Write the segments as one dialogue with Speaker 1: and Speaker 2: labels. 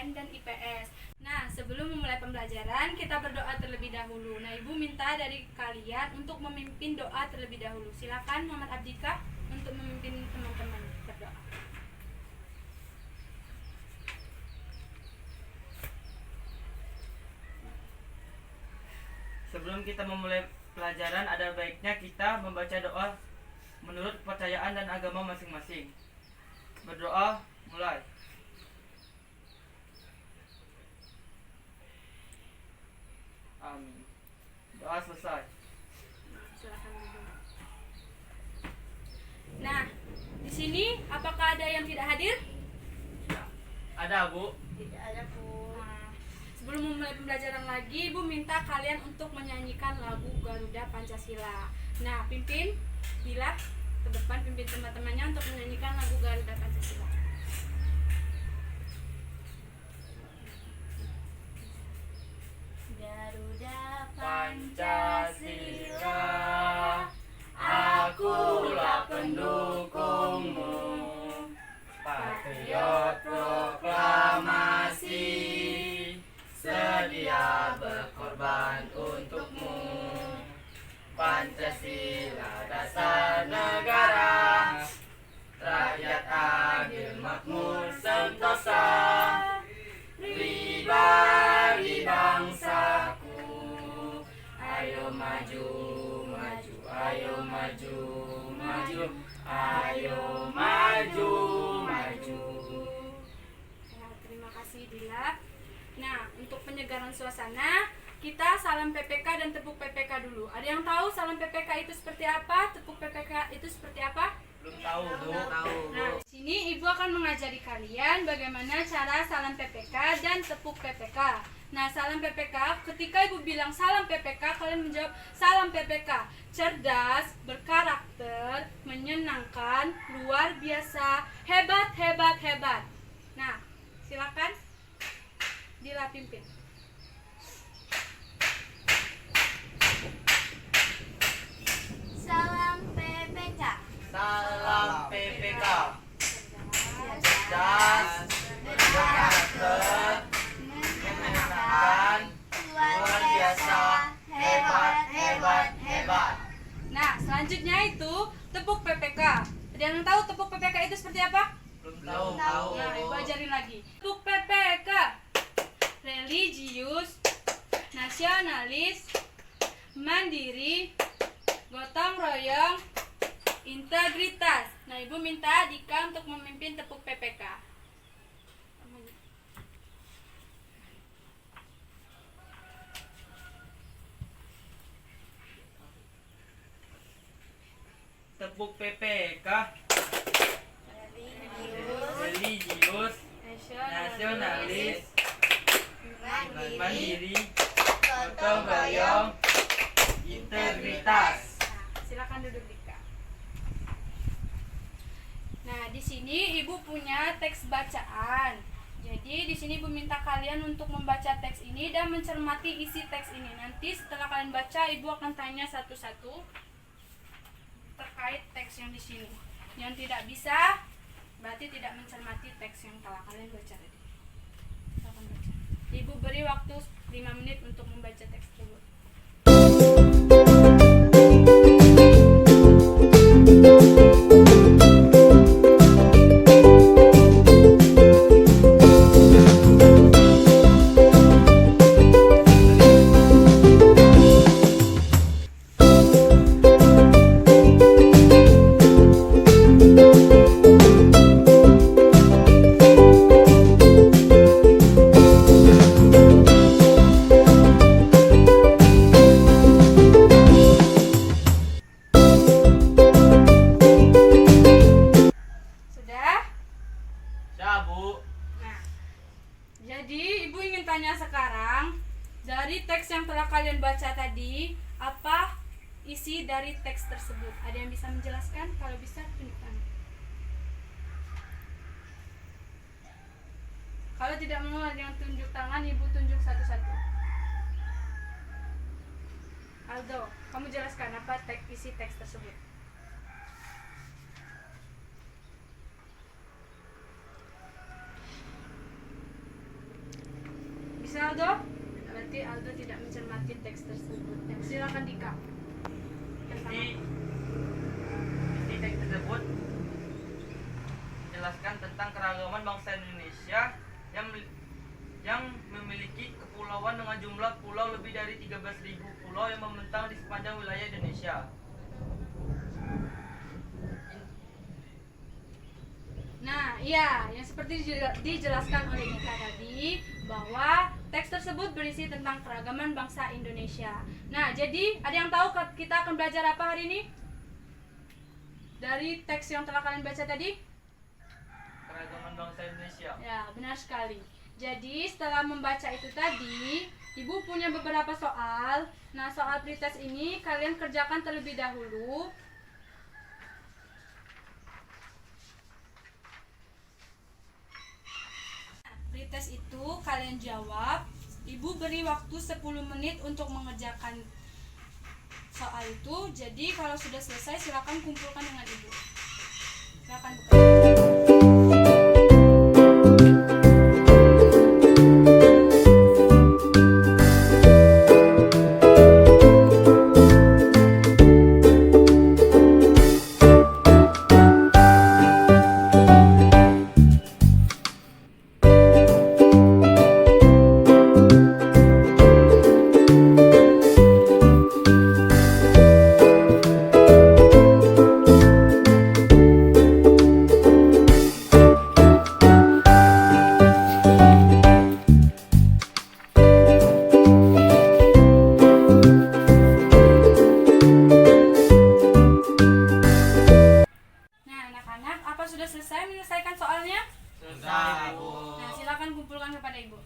Speaker 1: IPN dan IPS. Nah, sebelum memulai pembelajaran, kita berdoa terlebih dahulu. Nah, Ibu minta dari kalian untuk memimpin doa terlebih dahulu. Silakan Muhammad Abdika untuk memimpin teman-teman berdoa.
Speaker 2: Sebelum kita memulai pelajaran, ada baiknya kita membaca doa menurut kepercayaan dan agama masing-masing. Berdoa, mulai. Amin. Doa selesai.
Speaker 1: Silakan duduk. Nah, di sini apakah ada yang tidak hadir?
Speaker 2: Ada, Bu?
Speaker 3: Tidak ada, Bu.
Speaker 1: Nah, sebelum memulai pembelajaran lagi, Ibu minta kalian untuk menyanyikan lagu Garuda Pancasila. Nah, pimpin Bila ke depan, pimpin teman-temannya untuk menyanyikan lagu Garuda Pancasila.
Speaker 3: Garuda
Speaker 2: Pancasila, akulah pendukungmu, patriot proklamasi, sedia berkorban untukmu. Pancasila dasar negara, rakyat adil makmur sentosa, pribadi bangsaku. Ayo maju, maju, ayo maju, maju, ayo maju, maju.
Speaker 1: Nah, terima kasih Dila. Nah, untuk penyegaran suasana, kita salam PPK dan tepuk PPK dulu. Ada yang tahu salam PPK itu seperti apa? Tepuk PPK itu seperti apa?
Speaker 2: Belum tahu, Bu.
Speaker 1: Nah, di sini Ibu akan mengajari kalian bagaimana cara salam PPK dan tepuk PPK. Nah, salam PPK, ketika Ibu bilang salam PPK, kalian menjawab salam PPK. Cerdas, berkarakter, menyenangkan, luar biasa, hebat, hebat, hebat. Nah, silakan Dila pimpin.
Speaker 3: Salam PPK.
Speaker 2: Salam PPK.
Speaker 3: Cerdas,
Speaker 2: Berkarakter, menyenangkan, luar biasa, hebat, hebat, hebat.
Speaker 1: Nah, selanjutnya itu tepuk PPK. Ada yang tahu tepuk PPK itu seperti apa?
Speaker 2: Belum tahu.
Speaker 1: Nah, Ibu ajarin lagi. Tepuk PPK. Religius, nasionalis, mandiri, gotong royong, integritas. Nah, Ibu minta Dika untuk memimpin tepuk PPK.
Speaker 2: Tepuk PPK. Religius, nasionalis, mandiri, gotong royong, integritas.
Speaker 1: Nah, silakan duduk Dika. Nah, di sini Ibu punya teks bacaan. Jadi di sini Ibu minta kalian untuk membaca teks ini dan mencermati isi teks ini. Nanti setelah kalian baca, Ibu akan tanya satu-satu terkait teks yang di sini. Yang tidak bisa berarti tidak mencermati teks yang telah kalian baca tadi. Silakan baca. Ibu beri waktu 5 menit untuk membaca teks tersebut. Sudah?
Speaker 2: Ya, Bu.
Speaker 1: Nah, jadi Ibu ingin tanya sekarang, dari teks yang telah kalian baca tadi, apa isi dari teks tersebut? Ada yang bisa menjelaskan? Kalau bisa, tunjukkan. Kalau tidak mau ada yang tunjuk tangan, Ibu tunjuk satu-satu. Aldo, kamu jelaskan apa isi teks tersebut. Aldo? Berarti Aldo tidak mencermati teks tersebut. Ya, silakan Dika.
Speaker 2: Isi teks tersebut menjelaskan tentang keragaman bangsa Indonesia yang memiliki kepulauan dengan jumlah pulau lebih dari 13.000 pulau yang membentang di sepanjang wilayah Indonesia.
Speaker 1: Nah, iya, yang seperti dijelaskan oleh Dika tadi, bahwa teks tersebut berisi tentang keragaman bangsa Indonesia. Nah, jadi ada yang tahu kita akan belajar apa hari ini? Dari teks yang telah kalian baca tadi?
Speaker 2: Keragaman bangsa Indonesia.
Speaker 1: Ya, benar sekali. Jadi, setelah membaca itu tadi, Ibu punya beberapa soal. Nah, soal pretest ini kalian kerjakan terlebih dahulu. Pretest itu kalian jawab. Ibu beri waktu 10 menit untuk mengerjakan soal itu. Jadi kalau sudah selesai silakan kumpulkan dengan Ibu. Silakan buka. Nah, anak-anak, apa sudah selesai menyelesaikan soalnya?
Speaker 2: Selesai, Bu.
Speaker 1: Nah, silakan kumpulkan kepada Ibu.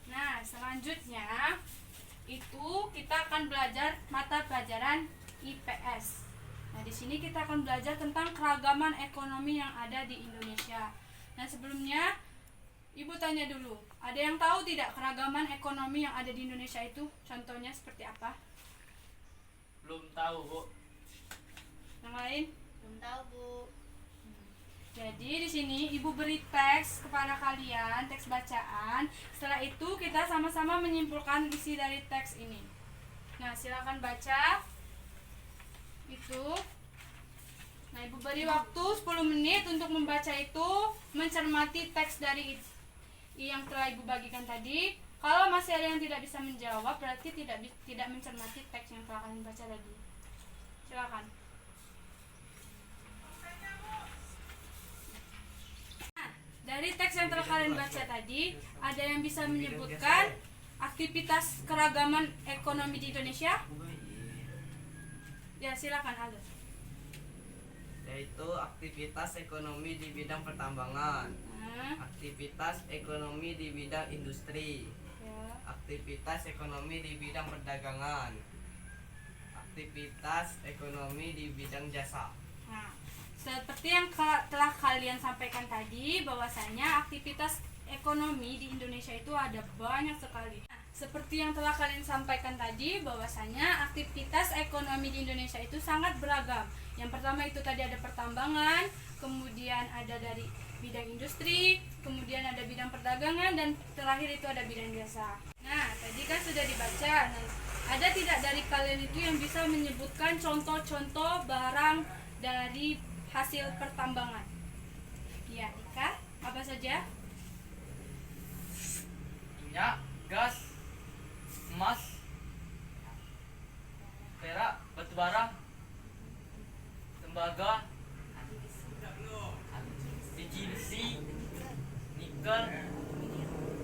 Speaker 1: Nah, selanjutnya itu kita akan belajar mata pelajaran IPS. Nah, di sini kita akan belajar tentang keragaman ekonomi yang ada di Indonesia. Nah, sebelumnya Ibu tanya dulu, ada yang tahu tidak keragaman ekonomi yang ada di Indonesia itu? Contohnya seperti apa?
Speaker 2: Belum tahu, Bu.
Speaker 1: Yang lain?
Speaker 3: Belum tahu, Bu.
Speaker 1: Jadi di sini Ibu beri teks kepada kalian, teks bacaan. Setelah itu kita sama-sama menyimpulkan isi dari teks ini. Nah, silakan baca. Itu. Nah, Ibu beri waktu 10 menit untuk membaca itu, mencermati teks dari yang telah Ibu bagikan tadi. Kalau masih ada yang tidak bisa menjawab, berarti tidak mencermati teks yang telah kalian baca tadi. Silakan. Nah, dari teks yang telah kalian baca tadi, ada yang bisa menyebutkan aktivitas keragaman ekonomi di Indonesia? Ya, silakan Aldo.
Speaker 4: Yaitu aktivitas ekonomi di bidang pertambangan, aktivitas ekonomi di bidang industri, aktivitas ekonomi di bidang perdagangan, aktivitas ekonomi di bidang jasa.
Speaker 1: Nah, seperti yang telah kalian sampaikan tadi, bahwasanya aktivitas ekonomi di Indonesia itu ada banyak sekali. Nah, seperti yang telah kalian sampaikan tadi, bahwasanya aktivitas ekonomi di Indonesia itu sangat beragam. Yang pertama itu tadi ada pertambangan, kemudian ada dari bidang industri, kemudian ada bidang perdagangan, dan terakhir itu ada bidang jasa. Nah, tadi kan sudah dibaca. Nah, ada tidak dari kalian itu yang bisa menyebutkan contoh-contoh barang dari hasil pertambangan? Ya, Ika, apa saja?
Speaker 2: Minyak, gas, emas, perak, batu bara, tembaga, biji besi, nikel,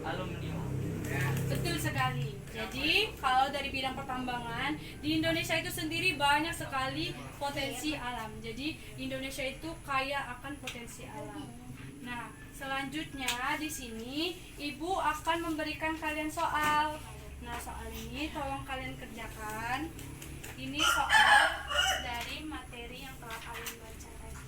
Speaker 2: aluminium.
Speaker 1: Betul sekali. Jadi, kalau dari bidang pertambangan, di Indonesia itu sendiri banyak sekali potensi alam. Jadi, Indonesia itu kaya akan potensi alam. Nah, selanjutnya di sini Ibu akan memberikan kalian soal. Nah, soal ini tolong kalian kerjakan. Ini soal dari materi yang telah kalian baca tadi.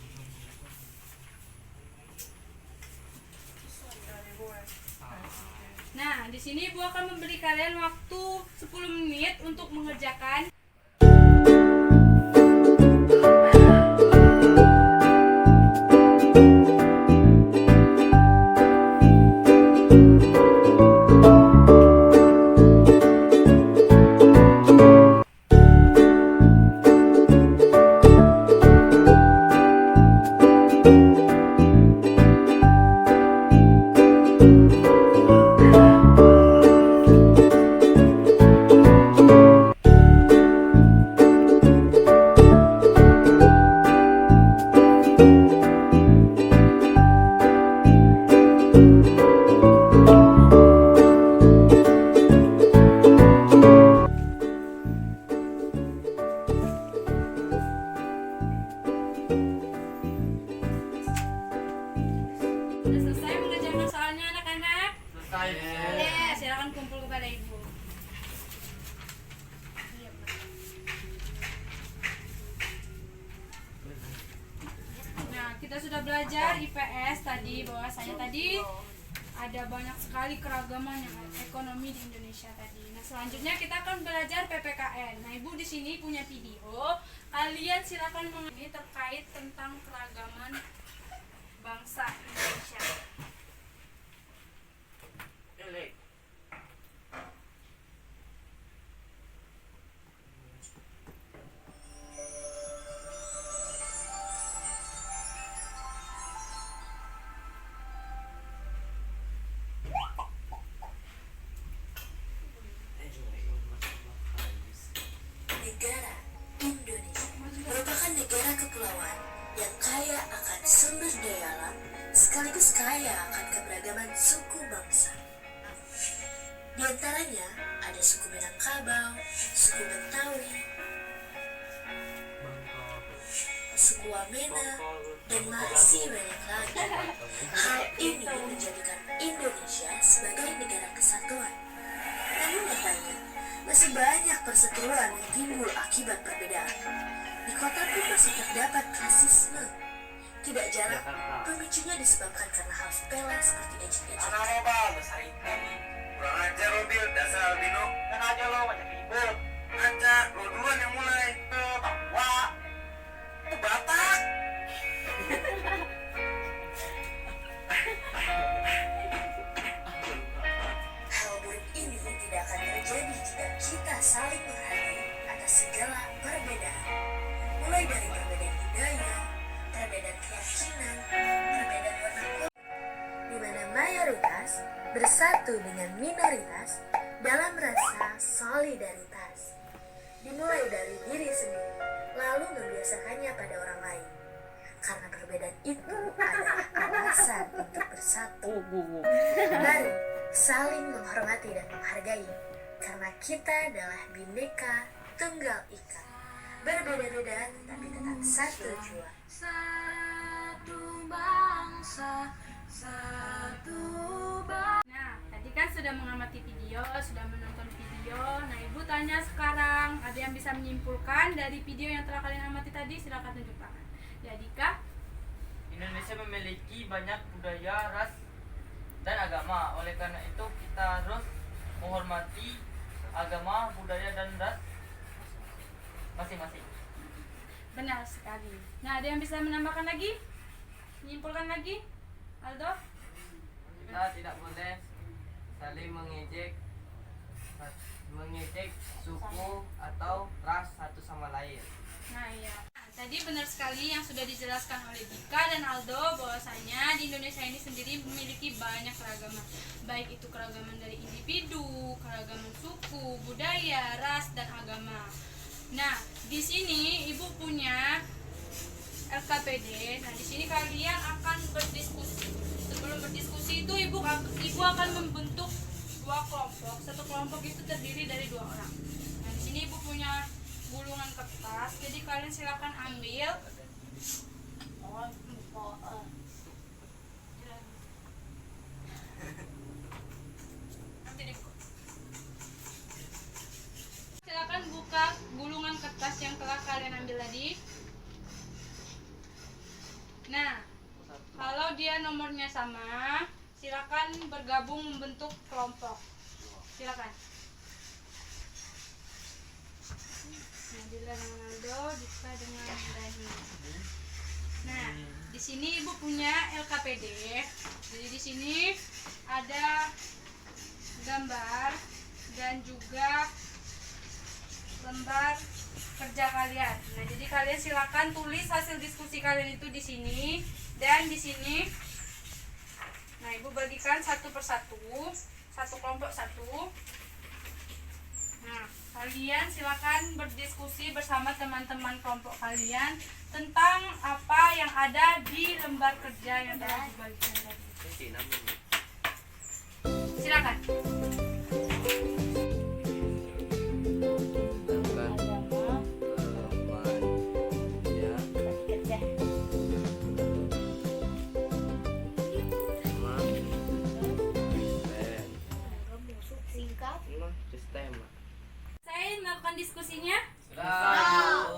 Speaker 1: Nah, di sini Ibu akan memberi kalian waktu 10 menit untuk mengerjakan Sudah selesai mengerjakan soalnya anak-anak?
Speaker 2: Selesai.
Speaker 1: Ya, silakan kumpul kepada ibu. Nah, kita sudah belajar IPS tadi, bahwasanya tadi ada banyak sekali keragaman yang ekonomi di Indonesia tadi. Nah, selanjutnya kita akan belajar PPKN. Nah, ibu di sini punya video. Kalian silakan mengenai terkait tentang keragaman bangsa Indonesia.
Speaker 5: Negara Indonesia merupakan negara kepulauan yang kaya akan sumber daya alam sekaligus kaya akan keberagaman suku bangsa. Di antaranya ada suku Minangkabau, suku Betawi, suku Wamena, dan masih banyak lagi. Hal ini menjadikan Indonesia sebagai negara kesatuan. Namun nyatanya, masih banyak perseteruan yang timbul akibat perbedaan. Di kota pun masih terdapat rasisme. Tidak jarang pemicunya disebabkan karena hal sepele seperti ejek-ejek.
Speaker 6: Kurang ajar lo Bil, dasar albino. Kan aja lo, macam ribut. Aja, lo duluan yang mulai. Tawa. Itu Batak.
Speaker 5: Hal buruk ini tidak akan terjadi jika kita saling menghargai atas segala perbedaan. Mulai dari perbedaan budaya, perbedaan keyakinan, perbedaan warna kulit, di mana mayoritas bersatu dengan minoritas dalam rasa solidaritas. Dimulai dari diri sendiri, lalu membiasakannya pada orang lain. Karena perbedaan itu adalah alasan untuk bersatu. Mari saling menghormati dan menghargai, karena kita adalah Bhinneka Tunggal Ika. Berbeda-beda tetapi tetap satu jua. Satu bangsa, satu bangsa.
Speaker 1: Nah, tadi kan sudah mengamati video, sudah menonton video. Nah, ibu tanya sekarang, ada yang bisa menyimpulkan dari video yang telah kalian amati tadi? Silakan tunjuk tangan. Jadi, Kak,
Speaker 2: Indonesia memiliki banyak budaya, ras, dan agama. Oleh karena itu, kita harus menghormati agama, budaya, dan ras masing-masing.
Speaker 1: benar sekali. Nah, ada yang bisa menambahkan lagi? Menyimpulkan lagi? Aldo?
Speaker 4: Kita tidak boleh saling mengejek suku atau ras satu sama lain.
Speaker 1: Nah, iya. Nah, tadi benar sekali yang sudah dijelaskan oleh Dika dan Aldo, bahwasanya di Indonesia ini sendiri memiliki banyak keragaman. Baik itu keragaman dari individu, keragaman suku, budaya, ras, dan agama. Nah, di sini Ibu punya LKPD. Nah, di sini kalian akan berdiskusi. Sebelum berdiskusi itu Ibu akan membentuk dua kelompok. Satu kelompok itu terdiri dari 2 orang. Nah, di sini Ibu punya gulungan kertas. Jadi kalian silakan ambil. Nanti dibuka. Silakan buka gulungan kertas yang telah kalian ambil tadi. Nah, kalau dia nomornya sama, silakan bergabung membentuk kelompok. Silakan. Nah, Adila dengan Aldo, Dika dengan Dani. Nah, di sini Ibu punya LKPD. Jadi di sini ada gambar dan juga lembar kerja kalian. Nah, jadi kalian silakan tulis hasil diskusi kalian itu di sini dan di sini. Nah, Ibu bagikan satu persatu, satu kelompok satu. Nah, kalian silakan berdiskusi bersama teman-teman kelompok kalian tentang apa yang ada di lembar kerja yang telah dibagikan tadi. Silakan.
Speaker 3: Singkat.
Speaker 1: Saya melakukan diskusinya. Nah,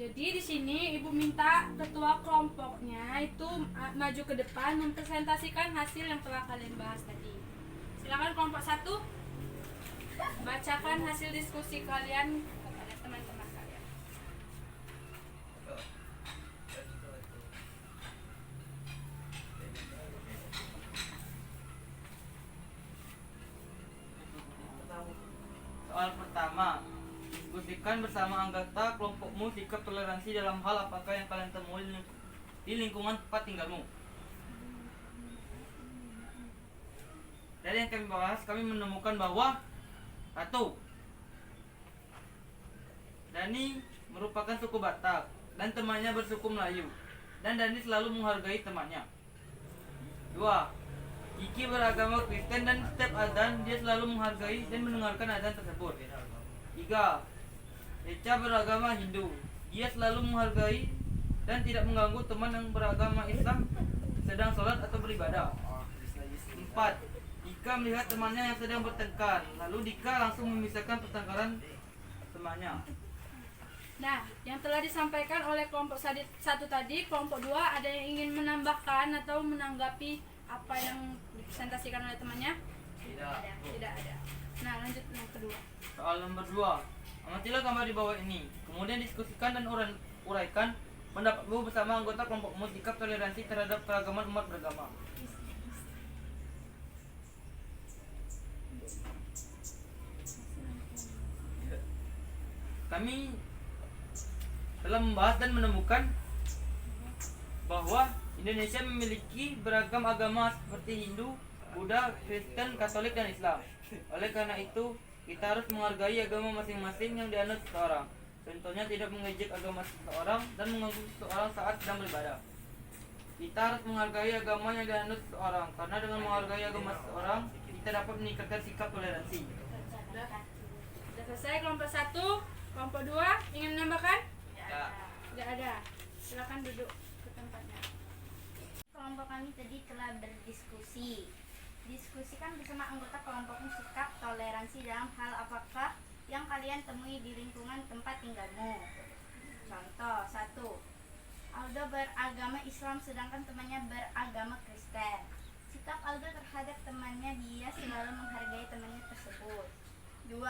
Speaker 1: jadi di sini Ibu minta ketua kelompoknya itu maju ke depan mempresentasikan hasil yang telah kalian bahas tadi. Silakan kelompok 1 bacakan hasil diskusi kalian kepada teman-teman kalian.
Speaker 2: Soal pertama, diskusikan bersama anggota kelompokmu sikap toleransi dalam hal apakah yang kalian temui di lingkungan tempat tinggalmu. Dari yang kami bahas, kami menemukan bahwa 1. Dani merupakan suku Batak dan temannya bersuku Melayu, dan Dani selalu menghargai temannya. 2. Kiki beragama Kristen dan setiap azan dia selalu menghargai dan mendengarkan azan tersebut. 3. Eca beragama Hindu. Dia selalu menghargai dan tidak mengganggu teman yang beragama Islam sedang sholat atau beribadah. 4. Dika melihat temannya yang sedang bertengkar, lalu Dika langsung memisahkan pertengkaran temannya.
Speaker 1: Nah, yang telah disampaikan oleh kelompok 1 tadi, kelompok 2 ada yang ingin menambahkan atau menanggapi apa yang dipresentasikan oleh temannya? Tidak ada. Nah, lanjut yang kedua.
Speaker 2: Soal nomor 2, amatilah gambar di bawah ini, kemudian diskusikan dan uraikan pendapatmu bersama anggota kelompokmu sikap toleransi terhadap keragaman umat beragama. Kami telah membahas dan menemukan bahwa Indonesia memiliki beragam agama seperti Hindu, Buddha, Kristen, Katolik, dan Islam. Oleh karena itu, kita harus menghargai agama masing-masing yang dianut seseorang. Contohnya tidak mengejek agama seseorang dan mengganggu seseorang saat sedang beribadah. Kita harus menghargai agama yang dianut seseorang, karena dengan menghargai agama seseorang, kita dapat meningkatkan sikap toleransi.
Speaker 1: Sudah selesai kelompok 1. Kelompok 2 ingin menambahkan? Tidak ada. Silakan duduk ke tempatnya.
Speaker 3: Kelompok kami tadi telah berdiskusi. Diskusikan bersama anggota kelompokmu sikap toleransi dalam hal apakah yang kalian temui di lingkungan tempat tinggalmu. Contoh 1. Aldo beragama Islam sedangkan temannya beragama Kristen. Sikap Aldo terhadap temannya, dia selalu menghargai temannya tersebut. 2.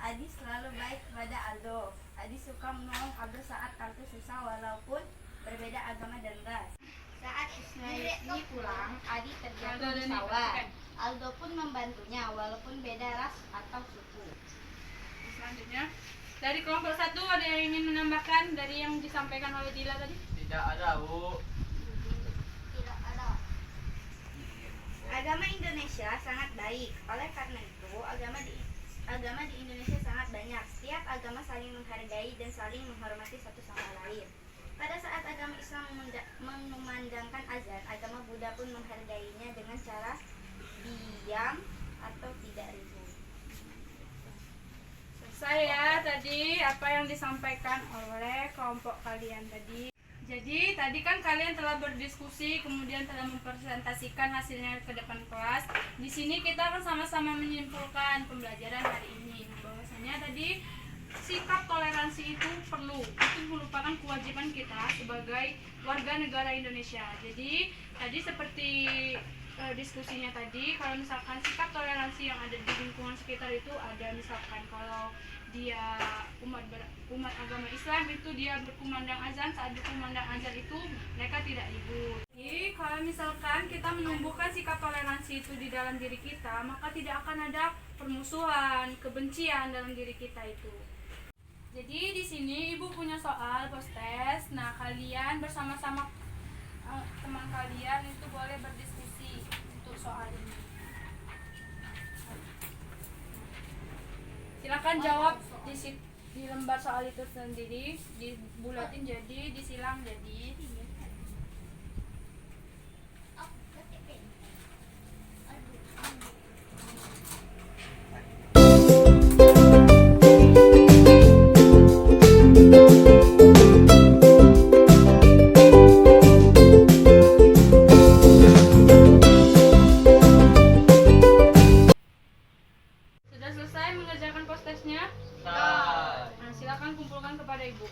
Speaker 3: Adi selalu baik kepada Aldo. Adi suka menolong Aldo saat Aldo susah walaupun berbeda agama dan ras. Saat Ismaili pulang, Adi terjatuh di sawah. Aldo pun membantunya walaupun beda ras atau suku.
Speaker 1: Selanjutnya, dari kelompok 1 ada yang ingin menambahkan dari yang disampaikan oleh Dila tadi?
Speaker 2: Tidak ada, Bu.
Speaker 3: Tidak ada. Agama Indonesia sangat baik. Oleh karena itu, agama di Indonesia sangat banyak. Setiap agama saling menghargai dan saling menghormati satu sama lain. Pada saat agama Islam memandangkan azan, agama Buddha pun menghargainya dengan cara diam atau tidak ribut.
Speaker 1: Selesai ya tadi apa yang disampaikan oleh kelompok kalian tadi. Jadi tadi kan kalian telah berdiskusi, kemudian telah mempresentasikan hasilnya ke depan kelas. Di sini kita akan sama-sama menyimpulkan pembelajaran hari ini. Bahwasanya tadi sikap toleransi itu perlu, itu merupakan kewajiban kita sebagai warga negara Indonesia. Jadi tadi seperti diskusinya tadi, kalau misalkan sikap toleransi yang ada di lingkungan sekitar itu ada, misalkan kalau dia umat agama Islam itu dia berkumandang azan, saat berkumandang azan itu mereka tidak ribut. Jadi kalau misalkan kita menumbuhkan sikap toleransi itu di dalam diri kita, maka tidak akan ada permusuhan, kebencian dalam diri kita itu. Jadi di sini ibu punya soal post-test. Nah, kalian bersama-sama teman kalian itu boleh berdiskusi untuk soal ini. Silakan jawab di lembar soal itu sendiri, dibulatin jadi, disilang jadi. Sudah selesai mengerjakan post-testnya? Nah, silakan kumpulkan kepada ibu.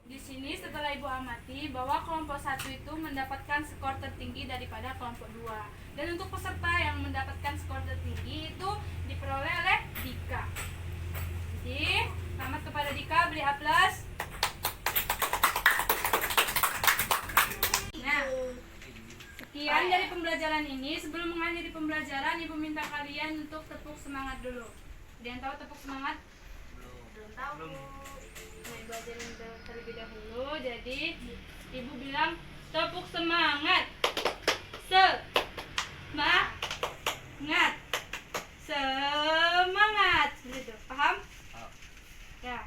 Speaker 1: Di sini setelah ibu amati bahwa kelompok 1 itu mendapatkan skor tertinggi daripada kelompok 2. Dan untuk peserta yang mendapatkan skor tertinggi itu diperoleh oleh Dika. Jadi, selamat kepada Dika, beri aplaus. Nah, sekian dari pembelajaran ini. Sebelum mengakhiri pembelajaran, ibu minta kalian untuk tepuk semangat dulu. Ada yang tahu tepuk semangat? Belum tahu. Nah, ibu ajarin terlebih dahulu. Jadi ibu bilang tepuk semangat. Semangat. Semangat. Gitu. Paham? Ya.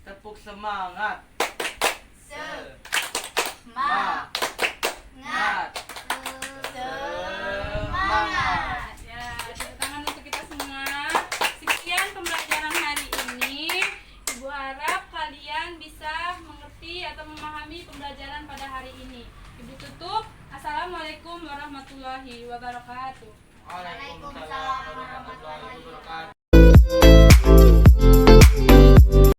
Speaker 2: Tepuk semangat.
Speaker 3: Semangat.
Speaker 2: Semangat.
Speaker 1: Ya, tepuk tangan untuk kita semua. Sekian pembelajaran hari ini. Ibu harap kalian bisa mengerti atau memahami pembelajaran pada hari ini. Ibu tutup. Assalamualaikum warahmatullahi wabarakatuh.
Speaker 2: Waalaikumsalam warahmatullahi wabarakatuh.